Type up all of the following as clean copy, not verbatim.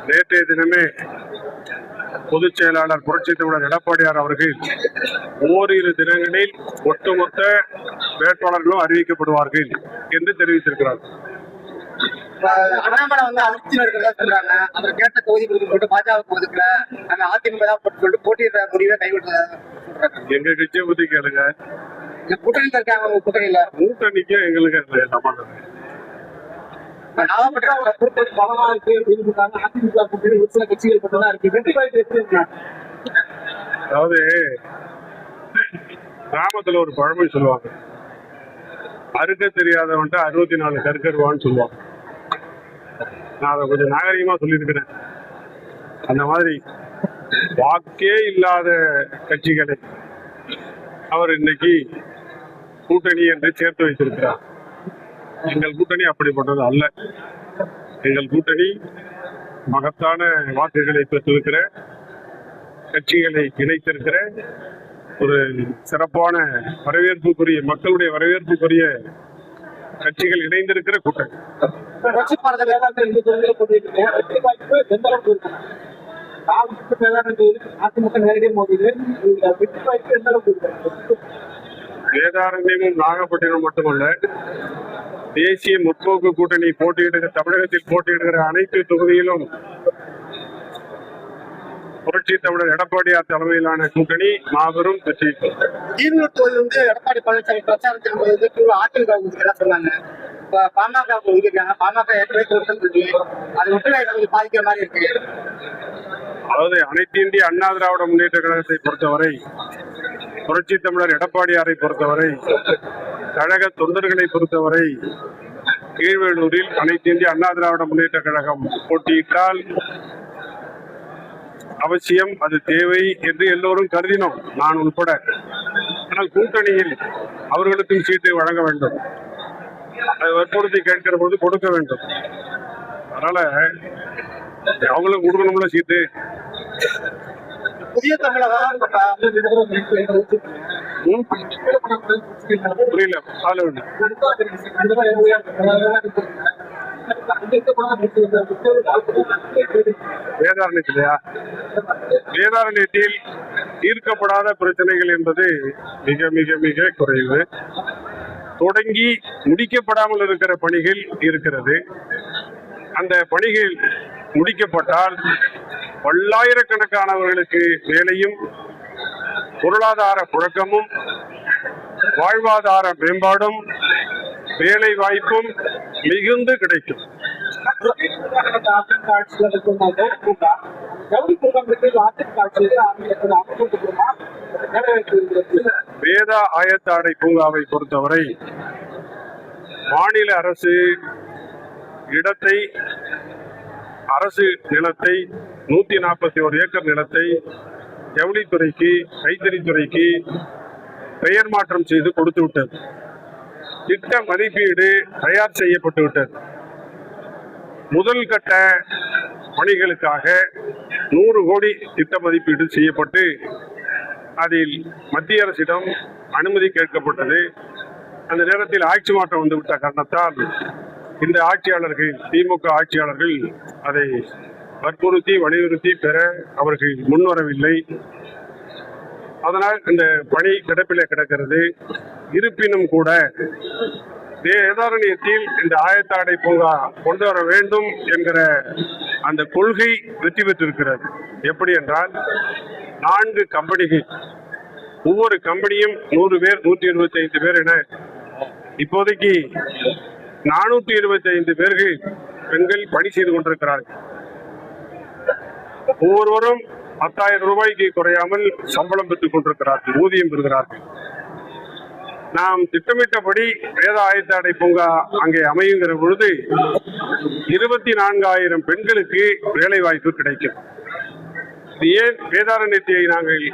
நேற்றைய தினமே பொதுச் செயலாளர் புரட்சித் தமிழர் எடப்பாடியார் அவர்கள் ஓரிரு தினங்களில் ஒட்டுமொத்த வேட்பாளர்களும் அறிவிக்கப்படுவார்கள் என்று தெரிவித்திருக்கிறார். அண்ணாமலை வந்து அதிர்ச்சி இருக்கிறதா சொல்றாங்க. அவர் கேட்ட தொகுதி கொடுத்து பாஜக ஒதுக்கல, நம்ம அதிமுக தான் சொல்லிட்டு போட்டியிட முடிவை கைவிட்டதா சொல்றாங்க. எங்க கட்சியை பத்தி கேளுங்க. கூட்டணி இருக்காங்க, கூட்டணியில கூட்டணிக்கு எங்களுக்கு சம்பந்தம். அதாவது கிராமத்துல ஒரு பழமொழி சொல்லுவாங்க, அறுக்க தெரியாதவன்ட்டு 64 கற்கருவான்னு சொல்லுவாங்க. நான் அதை கொஞ்சம் நாகரிகமா சொல்லியிருக்கிறேன். அந்த மாதிரி வாக்கே இல்லாத கட்சிகளை அவர் இன்னைக்கு கூட்டணி என்று சேர்த்து வைத்திருக்கிறார். எங்கள் கூட்டணி அப்படிப்பட்டது அல்ல. எங்கள் கூட்டணி மகத்தான வாக்குகளை பெற்றிருக்கிற கட்சிகளை இணைத்திருக்கிற ஒரு சிறப்பான வரவேற்புக்குரிய, மக்களுடைய வரவேற்புக்குரிய கட்சிகள் இணைந்திருக்கிற கூட்டணி. வேதாரண்யமும் நாகப்பட்டினம் மட்டுமல்ல, தேசிய முற்போக்கு கூட்டணி தமிழகத்தில் போட்டியிடுகிற அனைத்து தொகுதியிலும் புரட்சி தமிழர் எடப்பாடியார் தலைமையிலான கூட்டணி மாபெரும் வெற்றி. எடப்பாடி பழனிசாமி பிரச்சாரத்தின் போது அதிமுக சொன்னாங்க, பாமக ஒதுக்கிருக்காங்க. பாமக அது ஒட்டுநர் பாதிக்கிற மாதிரி இருக்கு. அதாவது அனைத்து இந்திய அண்ணா திராவிட முன்னேற்ற கழகத்தை பொறுத்தவரை, புரட்சி தமிழர் எடப்பாடியாரை பொறுத்தவரை, கழக தொண்டர்களை பொறுத்தவரை, கீழ்வேலூரில் அனைத்து இந்திய அண்ணா திராவிட முன்னேற்ற கழகம் போட்டியிட்டால் அவசியம், அது தேவை என்று எல்லோரும் கருதினோம், நான் உட்பட. ஆனால் கூட்டணியில் அவர்களுக்கும் சீட்டை வழங்க வேண்டும், அதை வற்புறுத்தி கேட்கிற போது கொடுக்க வேண்டும். அதனால அவங்களும் கொடுக்கணும்ல சீட்டு. புதிய தமிழகம் புரியல. வேதாரண்யத்திலையா? வேதாரண்யத்தில் தீர்க்கப்படாத பிரச்சனைகள் என்பது மிக மிக மிக குறைவு. தொடங்கி முடிக்கப்படாமல் இருக்கிற பணிகள் இருக்கிறது. அந்த பணிகள் முடிக்கப்பட்டால் பல்லாயிரக்கணக்கானவர்களுக்கு வேலையும், பொருளாதார புழக்கமும், வாழ்வாதார மேம்பாடும், வேலை வாய்ப்பும் மிகுந்து கிடைக்கும். வேதா ஆயத்தாடை பூங்காவை பொறுத்தவரை மாநில அரசு இடத்தை, அரசு நிலத்தை, 141 ஏக்கர் நிலத்தை ஜவுளித்துறைக்கு, கைத்தறித்துறைக்கு பெயர் மாற்றம் செய்து கொடுத்து விட்டது. திட்ட மதிப்பீடு தயார் செய்யப்பட்டு விட்டது. முதல் கட்ட பணிகளுக்காக 100 கோடி திட்ட மதிப்பீடு செய்யப்பட்டு அதில் மத்திய அரசிடம் அனுமதி கேட்கப்பட்டது. அந்த நேரத்தில் ஆட்சி மாற்றம் வந்துவிட்ட காரணத்தால் இந்த ஆட்சியாளர்கள், திமுக ஆட்சியாளர்கள் அதை வற்புறுத்தி வலியுறுத்தி பெற அவர்கள் முன்வரவில்லை. அதனால் இந்த பணி கிடப்பிலே கிடக்கிறது. இருப்பினும் கூட வேதாரண்யத்தில் இந்த ஆயத்தாடை பூங்கா கொண்டு வர வேண்டும் என்கிற அந்த கொள்கை வெற்றி பெற்றிருக்கிறது. எப்படி என்றால், 4 கம்பெனிகள், ஒவ்வொரு கம்பெனியும் 100 பேர், 125 பேர் என இப்போதைக்கு 425 பேர்கள் பெண்கள் பணி செய்து கொண்டிருக்கிறார்கள். ஒவ்வொருவரும் 10,000 ரூபாய்க்கு குறையாமல் சம்பளம் பெற்றுக் கொண்டிருக்கிறார்கள், ஊதியம் பெறுகிறார்கள். நாம் திட்டமிட்டபடி வேத ஆயத்தாடை பூங்கா அங்கே அமையுங்கிற பொழுது 24,000 பெண்களுக்கு வேலை வாய்ப்பு கிடைக்கும். ஏன் வேதாரண்யத்தை நாங்கள்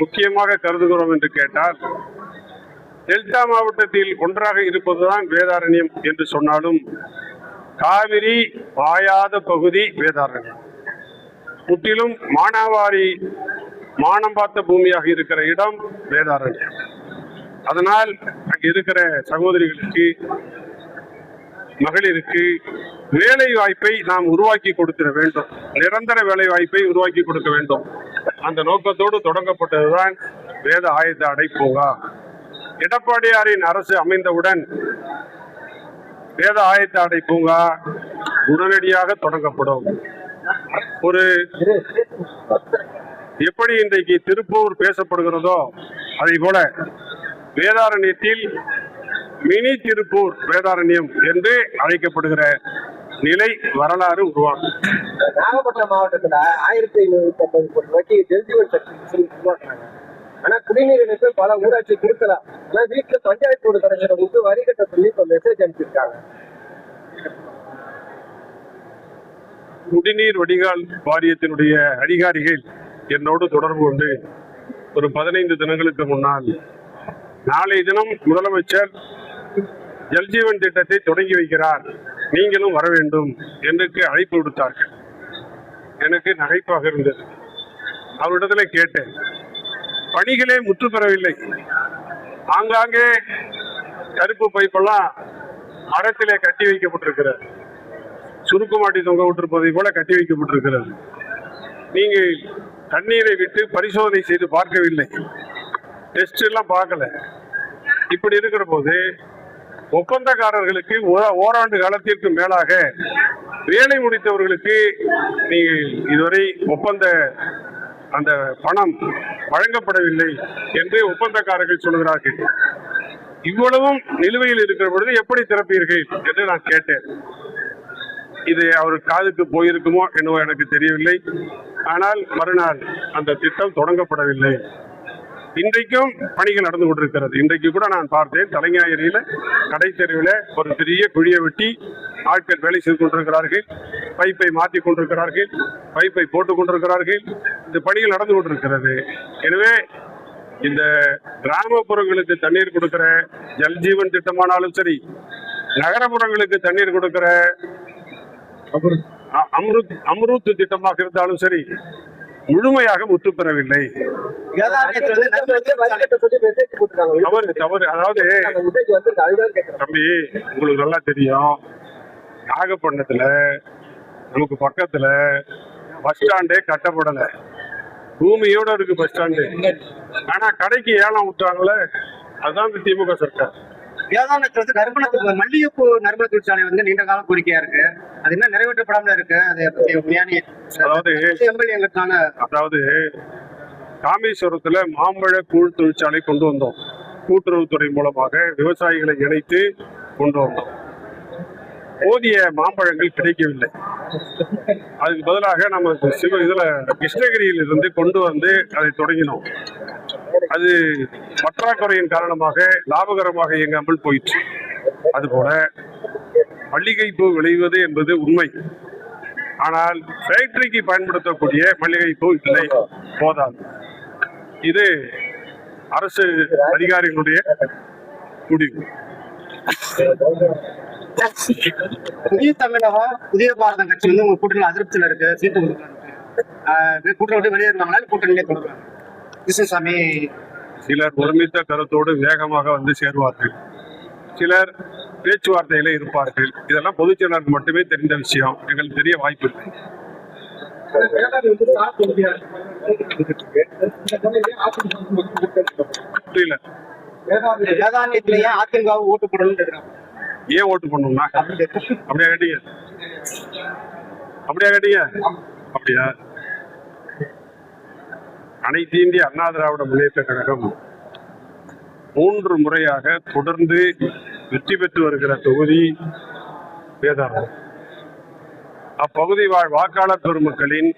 முக்கியமாக கருதுகிறோம் என்று கேட்டால், டெல்டா மாவட்டத்தில் ஒன்றாக இருப்பதுதான் வேதாரண்யம் என்று சொன்னாலும் காவிரி பாயாத பகுதி வேதாரண்யம். முற்றிலும் மானாவாரி, மானம் பார்த்த பூமியாக இருக்கிற இடம் வேதாரண்யம். அதனால் அங்கு இருக்கிற சகோதரிகளுக்கு, மகளிருக்கு வேலை வாய்ப்பை நாம் உருவாக்கி கொடுத்திட வேண்டும். நிரந்தர வேலை வாய்ப்பை உருவாக்கி கொடுக்க வேண்டும். அந்த நோக்கத்தோடு தொடங்கப்பட்டதுதான் வேத ஆயத்த அடை பூங்கா. எடப்பாடியாரின் அரசு அமைந்தவுடன் வேத ஆயத்த அடை பூங்கா உடனடியாக தொடங்கப்படும். ஒரு எப்படி இன்றைக்கு திருப்பூர் பேசப்படுகிறதோ அதை போல வேதாரண்யத்தில் மினி திருப்பூர் வேதாரண்யம் என்று அழைக்கப்படுகிற நிலை வரலாறு உருவாகும். நாகப்பட்டினம் மாவட்டத்துல 1550 கோடி ரூபாய்க்கு ஜல்ஜீவன் சக்தி உருவாக்குறாங்க. ஆனா குடிநீர் இணைப்பு பல ஊராட்சி கொடுக்கலாம். ஆனா வீட்டுல பஞ்சாயத்து போர்டு கடைசிக்கு வரி கட்ட சொல்லி இப்ப மெசேஜ் அனுப்பிச்சிருக்காங்க. குடிநீர் வடிகால் வாரியத்தினுடைய அதிகாரிகள் என்னோடு தொடர்பு கொண்டு ஒரு 15 தினங்களுக்கு முன்னால் நாளை தினம் முதலமைச்சர் ஜல்ஜீவன் திட்டத்தை தொடங்கி வைக்கிறார், நீங்களும் வர வேண்டும் என்று அழைப்பு விடுத்தார்கள். எனக்கு நகைப்பாக இருந்தது. அவரிடத்துல கேட்டேன், பணிகளே முற்று பெறவில்லை. ஆங்காங்கே கருப்பு பைப்பெல்லாம் மரத்திலே கட்டி வைக்கப்பட்டிருக்கிறது, சுருக்குமாட்டி தொங்க விட்டிருப்பதை போல கட்டி வைக்கப்பட்டிருக்கிறது. நீங்கள் தண்ணீரை விட்டு பரிசோதனை செய்து பார்க்கவில்லை, டெஸ்ட் எல்லாம் பார்க்கல. இப்படி இருக்கிற போது ஒப்பந்தக்காரர்களுக்கு ஓராண்டு காலத்திற்கு மேலாக வேலை முடித்தவர்களுக்கு நீங்கள் இதுவரை ஒப்பந்த அந்த பணம் வழங்கப்படவில்லை என்று ஒப்பந்தக்காரர்கள் சொல்கிறார்கள். இவ்வளவும் நிலுவையில் இருக்கிற பொழுது எப்படி திறப்பீர்கள் என்று நான் கேட்டேன். இது அவர் காதுக்கு போயிருக்குமோ என்னவோ எனக்கு தெரியவில்லை. ஆனால் மறுநாள் அந்த திட்டம் தொடங்கப்படவில்லை. இன்றைக்கும் பணிகள் நடந்து கொண்டிருக்கிறது. இன்றைக்கு கூட நான் பார்த்தேன், தலைஞாயிறியில கடை தெருவில் ஒரு பெரிய குழியை வெட்டி ஆட்கள் வேலை செய்து கொண்டிருக்கிறார்கள், பைப்பை மாற்றி கொண்டிருக்கிறார்கள், பைப்பை போட்டுக் கொண்டிருக்கிறார்கள். இந்த பணிகள் நடந்து கொண்டிருக்கிறது. எனவே இந்த கிராமப்புறங்களுக்கு தண்ணீர் கொடுக்கிற ஜல்ஜீவன் திட்டமானாலும் சரி, நகரப்புறங்களுக்கு தண்ணீர் கொடுக்கிற அம்ருத் திட்டமாக இருந்தாலும் சரி, முழுமையாக முற்று பெறவில்லை. அதாவது தம்பி, உங்களுக்கு நல்லா தெரியும், நாகப்பட்டினத்துல நமக்கு பக்கத்துல பஸ் ஸ்டாண்டே கட்டப்படல, பூமியோட இருக்கு பஸ் ஸ்டாண்டு. ஆனா கடைக்கு ஏலம் விட்டாங்களே, அதுதான் திமுக சர்க்கார். வேதாந்தத்துல நறுமணத்துக்கு மல்லிகைப்பூ நறுமண தொழிற்சாலை நீண்ட கால கோரிக்கையா இருக்கு. அது என்ன நிறைவேற்றப்படாம இருக்கு. அதாவது காமேஸ்வரத்துல மாம்பழ கூழ் தொழிற்சாலை கொண்டு வந்தோம். கூட்டுறவுத்துறை மூலமாக விவசாயிகளை இணைத்து கொண்டு வந்தோம். போதிய மாம்பழங்கள் கிடைக்கவில்லை. அதுக்கு பதிலாக நம்ம இதுல கிருஷ்ணகிரியில் இருந்து கொண்டு வந்து அதை தொடங்கினோம். அது பற்றாக்குறையின் காரணமாக லாபகரமாக இயங்காமல் போயிற்று. அதுபோல மல்லிகைப்பூ விளைவது என்பது உண்மை. ஆனால் ஃபேக்டரிக்கு பயன்படுத்தக்கூடிய மல்லிகைப்பூ இல்லை, போதாது. இது அரசு அதிகாரிகளுடைய முடிவு. புதிய தமிழகம் புதிய பாரதம் கட்சி உங்க கூட்டணி அதிருப்தியில இருக்கு. சீட்டு கூட்டணி விட்டு வெளியேறுவாங்களா, கூட்டணியிலே கொடுக்குறாங்க? கிருஷ்ணசாமி சிலர் ஒருமித்த கருத்தோடு வேகமாக வந்து சேருவார்கள், சிலர் பேச்சுவார்த்தையில இருப்பார்கள். இதெல்லாம் பொதுச் செயலாளருக்கு மட்டுமே தெரிந்த விஷயம், எங்களுக்கு தெரிய வாய்ப்பு இல்லை. புரியல. வேதாந்திலேயே அதிமுக ஓட்டு போடணும். ஏன் ஓட்டு பண்ணணும்னா அப்படியா கேட்டீங்க? அப்படியா? அனைத்து இந்திய அண்ணா திராவிட முன்னேற்ற கழகம் 3 முறையாக தொடர்ந்து வெற்றி பெற்று வருகிற தொகுதி வேதாரண்யம். அப்பகுதி வாழ் வாக்காளர் பெருமக்களின்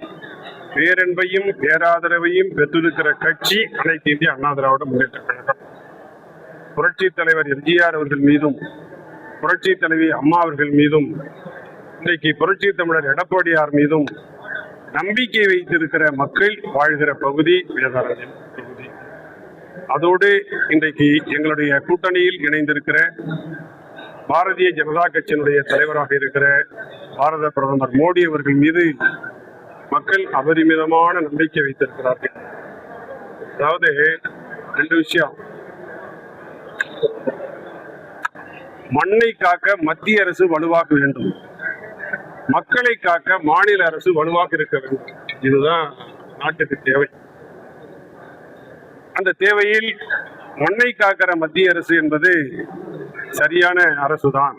பேரன்பையும் பேராதரவையும் பெற்றிருக்கிற கட்சி அனைத்து இந்திய அண்ணா திராவிட முன்னேற்ற கழகம். புரட்சி தலைவர் எம்ஜிஆர் அவர்கள் மீதும் புரட்சி தலைவி அம்மா அவர்கள் மீதும் இன்றைக்கு புரட்சி தமிழர் எடப்பாடியார் மீதும் நம்பிக்கை வைத்திருக்கிற மக்கள் வாழ்கிற பகுதி வேதாரண்யம் தொகுதி. அதோடு இன்றைக்கு எங்களுடைய கூட்டணியில் இணைந்திருக்கிற பாரதிய ஜனதா கட்சியினுடைய தலைவராக இருக்கிற பாரத பிரதமர் மோடி அவர்கள் மீது மக்கள் அபரிமிதமான நம்பிக்கை வைத்திருக்கிறார்கள். அதாவது 2 விஷயம். மண்ணை காக்க மத்திய அரசு வலுவாக வேண்டும். மக்களை காக்க மாநில அரசு வலுவாக இருக்க வேண்டும். இதுதான் நாட்டுக்கு தேவை. அந்த தேவையில் மண்ணை காக்கிற மத்திய அரசு என்பது சரியான அரசு தான்,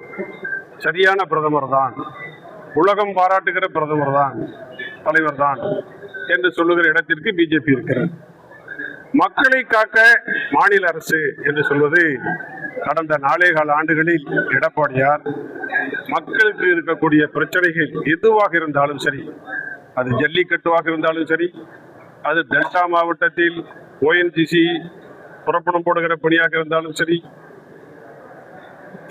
சரியான பிரதமர் தான், உலகம் பாராட்டுகிற பிரதமர் தான், தலைவர் தான் என்று சொல்லுகிற இடத்திற்கு பிஜேபி இருக்கிறது. மக்களை காக்க மாநில அரசு என்று சொல்வது கடந்த 4.25 ஆண்டுகளில் எடப்பாடியார் மக்களுக்கு இருக்கக்கூடிய பிரச்சனைகள் எதுவாக இருந்தாலும் சரி, அது ஜல்லிக்கட்டுவாக இருந்தாலும் சரி, அது டெல்டா மாவட்டத்தில் ஓஎன்ஜிசி புறப்பணம் போடுகிற பணியாக இருந்தாலும் சரி,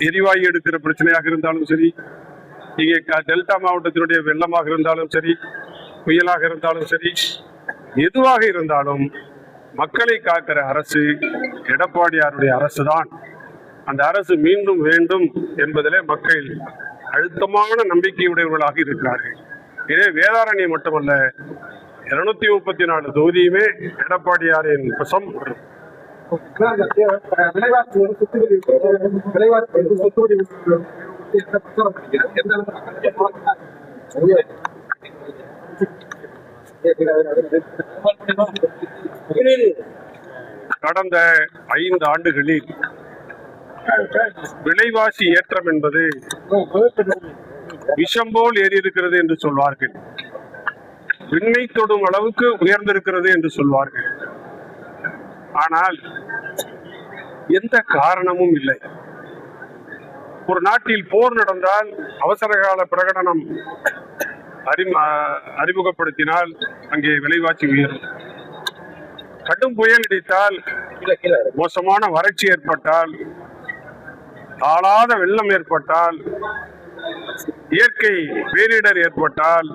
எரிவாயு எடுக்கிற பிரச்சனையாக இருந்தாலும் சரி, இங்கே டெல்டா மாவட்டத்தினுடைய வெள்ளமாக இருந்தாலும் சரி, புயலாக இருந்தாலும் சரி, எதுவாக இருந்தாலும் மக்களை காக்கிற அரசு எடப்பாடியாருடைய அரசு தான். அந்த அரசு மீண்டும் வேண்டும் என்பதிலே மக்கள் அழுத்தமான நம்பிக்கையுடையவர்களாக இருக்கிறார்கள். இதே வேதாரண்யம் மட்டுமல்ல, 234 தொகுதியுமே எடப்பாடியாரின் வசம். கடந்த 5 ஆண்டுகளில் விலைவாசி ஏற்றம் என்பது விஷம் போல் ஏறி இருக்கிறது என்று சொல்வார்கள். விண்ணை தொடும் அளவுக்கு உயர்ந்திருக்கிறது என்று சொல்வார்கள். ஆனால் எந்த காரணமும் இல்லை. ஒரு நாட்டில் போர் நடந்தால் அவசர கால பிரகடனம் அறிமுகப்படுத்தினால் அங்கே விலைவாசி உயரும். கடும் புயல் அடித்தால், மோசமான வறட்சி ஏற்பட்டால், தாளாத வெள்ளம் ஏற்பட்டால், இயற்கை பேரிடர் ஏற்பட்டால்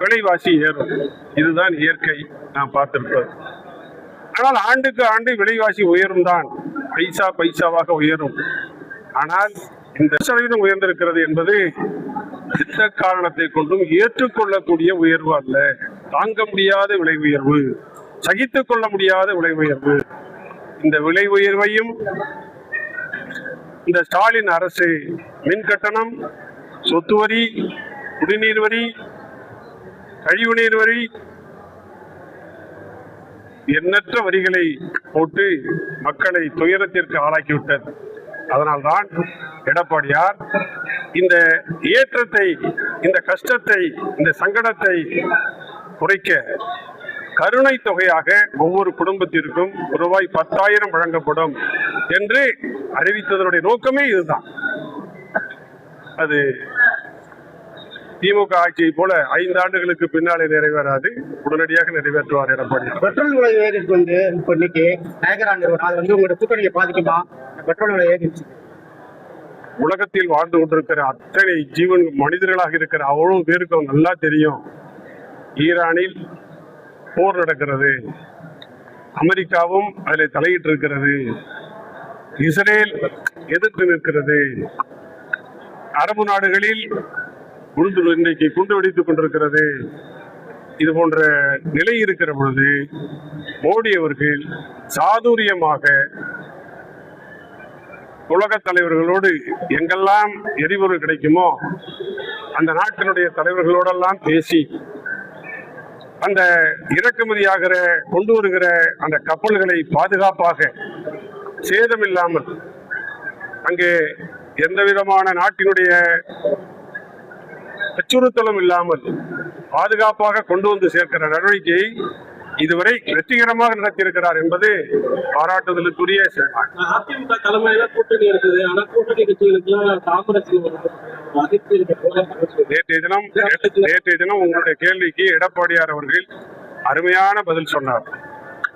விலைவாசி ஏறும். இதுதான் இயற்கை, நாம் பார்த்திருப்பது. ஆனால் ஆண்டுக்கு ஆண்டு விலைவாசி உயரும் தான், பைசா பைசாவாக உயரும். ஆனால் இந்த சதவீதம் உயர்ந்திருக்கிறது என்பது எந்த காரணத்தை கொண்டும் ஏற்றுக்கொள்ளக்கூடிய உயர்வு அல்ல. தாங்க முடியாத விலை உயர்வு, சகித்துக் கொள்ள முடியாத விலை உயர்வு. இந்த விலை உயர்வையும் இந்த ஸ்டாலின் அரசு மின் கட்டணம், சொத்து வரி, குடிநீர் வரி, கழிவுநீர் வரி, எண்ணற்ற வரிகளை போட்டு மக்களை துயரத்திற்கு ஆளாக்கிவிட்டது. அதனால்தான் எடப்பாடியார் இந்த ஏற்றத்தை, இந்த கஷ்டத்தை, இந்த சங்கடத்தை குறைக்க கருணை தொகையாக ஒவ்வொரு குடும்பத்திற்கும் ரூபாய் 10,000 வழங்கப்படும் என்று அறிவித்ததனுடைய நோக்கமே இதுதான். அது திமுக ஆட்சியை போல 5 ஆண்டுகளுக்கு பின்னாலே நிறைவேறாது, உடனடியாக நிறைவேற்றுவார் எடப்பாடி. பெட்ரோல் விலை ஏறிட்டு இப்ப இன்னைக்கு நாயகரான் நிறுவனம் அது உங்களோட கூட்டணியை பாதிக்குமா? பெட்ரோல் விலை ஏறிடுச்சு. உலகத்தில் வாழ்ந்து கொண்டிருக்கிற அத்தனை ஜீவன் மனிதர்களாக இருக்கிற அவ்வளவு பேருக்கு நல்லா தெரியும். ஈரானில் போர் நடக்கிறது, அமெரிக்காவும் அதில் தலையிட்டு இருக்கிறது, இஸ்ரேல் எதிர்த்து நிற்கிறது, அரபு நாடுகளில் இன்றைக்கு குண்டு வெடித்துக் கொண்டிருக்கிறது. இது போன்ற நிலை இருக்கிற பொழுது மோடி அவர்கள் சாதுரியமாக உலக தலைவர்களோடு எங்கெல்லாம் எரிபொருள் கிடைக்குமோ அந்த நாட்டினுடைய தலைவர்களோடெல்லாம் பேசி அந்த இறக்குமதியாகிற கொண்டு வருகிற அந்த கப்பல்களை பாதுகாப்பாக சேதமில்லாமல், அங்கே எந்த விதமான நாட்டினுடைய அச்சுறுத்தலும் இல்லாமல் பாதுகாப்பாக கொண்டு வந்து சேர்க்கிற நடவடிக்கையை இதுவரை வெற்றிகரமாக நடத்தியிருக்கிறார் என்பது பாராட்டுதலுக்குரிய. அதிமுக தலைமையில கூட்டணி இருக்குது, ஆனா கூட்டணி கட்சிகளுக்கு காங்கிரஸ் நேற்றைய தினம் உங்களுடைய கேள்விக்கு எடப்பாடியார் அவர்கள் அருமையான பதில் சொன்னார்.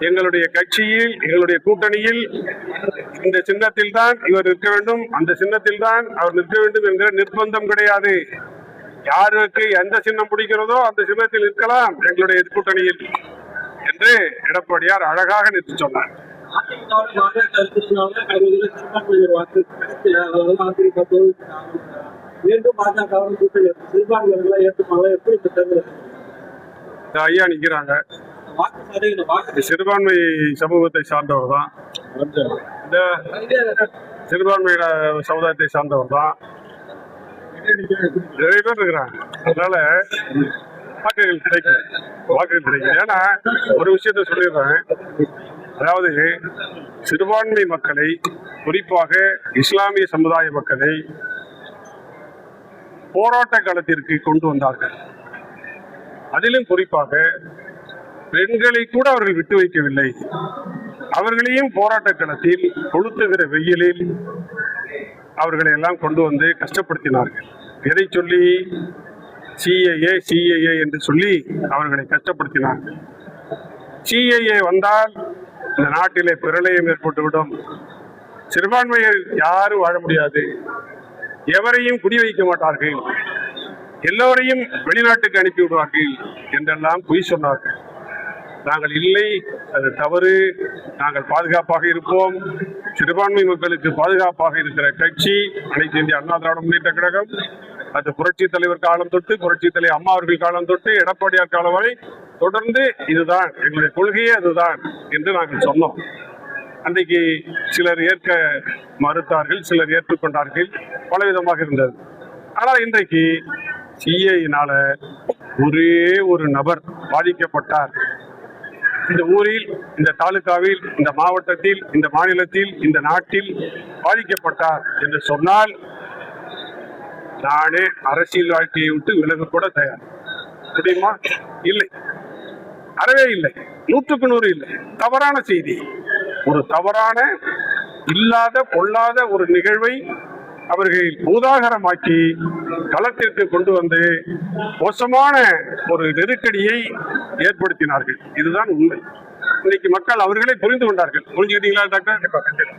எங்களுடைய கட்சியில், எங்களுடைய கூட்டணியில் இந்த சின்னத்தில் தான் இவர் நிற்க வேண்டும், அந்த சின்னத்தில் தான் அவர் நிற்க வேண்டும் என்கிற நிர்பந்தம் கிடையாது. யாருக்கு எந்த சின்னம் பிடிக்கிறதோ அந்த சின்னத்தில் நிற்கலாம் எங்களுடைய கூட்டணியில் என்று எடப்பாடியார் அழகாக நிறுத்தி சொன்னார். ஐயா நிக்கிறாங்க, சிறுபான்மை சமூகத்தை சார்ந்தவர் தான், இந்த சிறுபான்மை சமுதாயத்தை சார்ந்தவர் தான். நிறைய பேர் இருக்கிறாங்க. அதனால வாக்குகள் கிடைக்கும். ஏன்னா ஒரு விஷயத்த சொல்லிடுறேன், அதாவது சிறுபான்மை மக்களை, குறிப்பாக இஸ்லாமிய சமுதாய மக்களை போராட்ட களத்திற்கு கொண்டு வந்தார்கள். அதிலும் குறிப்பாக பெண்களை கூட அவர்கள் விட்டு வைக்கவில்லை. அவர்களையும் போராட்ட களத்தில் கொளுத்துகிற வெயிலில் அவர்களை எல்லாம் கொண்டு வந்து கஷ்டப்படுத்தினார்கள். எதை சொல்லி? சிஏஏ என்று சொல்லி அவர்களை கஷ்டப்படுத்தினார்கள். சிஏஏ வந்தால் இந்த நாட்டிலே பிரளயம் ஏற்பட்டுவிடும், சிறுபான்மையர் யாரும் வாழ முடியாது, எவரையும் குடி வைக்க மாட்டார்கள், எல்லோரையும் வெளிநாட்டுக்கு அனுப்பி விடுவார்கள் என்றெல்லாம் பொய் சொன்னார்கள். நாங்கள் இல்லை, அது தவறு, நாங்கள் பாதுகாப்பாக இருப்போம். சிறுபான்மை மக்களுக்கு பாதுகாப்பாக இருக்கிற கட்சி அனைத்து இந்திய அண்ணா திராவிட முன்னேற்ற கழகம். அது புரட்சி தலைவர் காலம் தொட்டு, புரட்சி தலைவர் அம்மா அவர்கள் காலம் தொட்டு, எடப்பாடியார் காலம் வரை தொடர்ந்து இதுதான் எங்களுடைய கொள்கையே, அதுதான் என்று நாங்கள் சொன்னோம். அன்றைக்கு சிலர் ஏற்க மறுத்தார்கள், சிலர் ஏற்றுக்கொண்டார்கள், பலவிதமாக இருந்தது. ஆனால் இன்றைக்கு சிஏயினால ஒரே ஒரு நபர் பாதிக்கப்பட்டார். இந்த ஊரில், இந்த தாலுகாவில், இந்த மாவட்டத்தில், இந்த மாநிலத்தில், இந்த நாட்டில் பாதிக்கப்பட்டார் என்று சொன்னால் நானே அரசியல் வாழ்க்கையை விட்டு விலக கூட தயார். முடியுமா? இல்லை, அறவே இல்லை, 100க்கு 100 இல்லை. தவறான செய்தி, ஒரு தவறான இல்லாத பொல்லாத ஒரு நிகழ்வை அவர்கள் பூதாகரமாக்கி களத்திற்கு கொண்டு வந்து மோசமான ஒரு நெருக்கடியை ஏற்படுத்தினார்கள். இதுதான் உண்மை. இன்னைக்கு மக்கள் அவர்களே புரிந்து கொண்டார்கள். புரிஞ்சுக்கிட்டீங்களா டாக்டர்?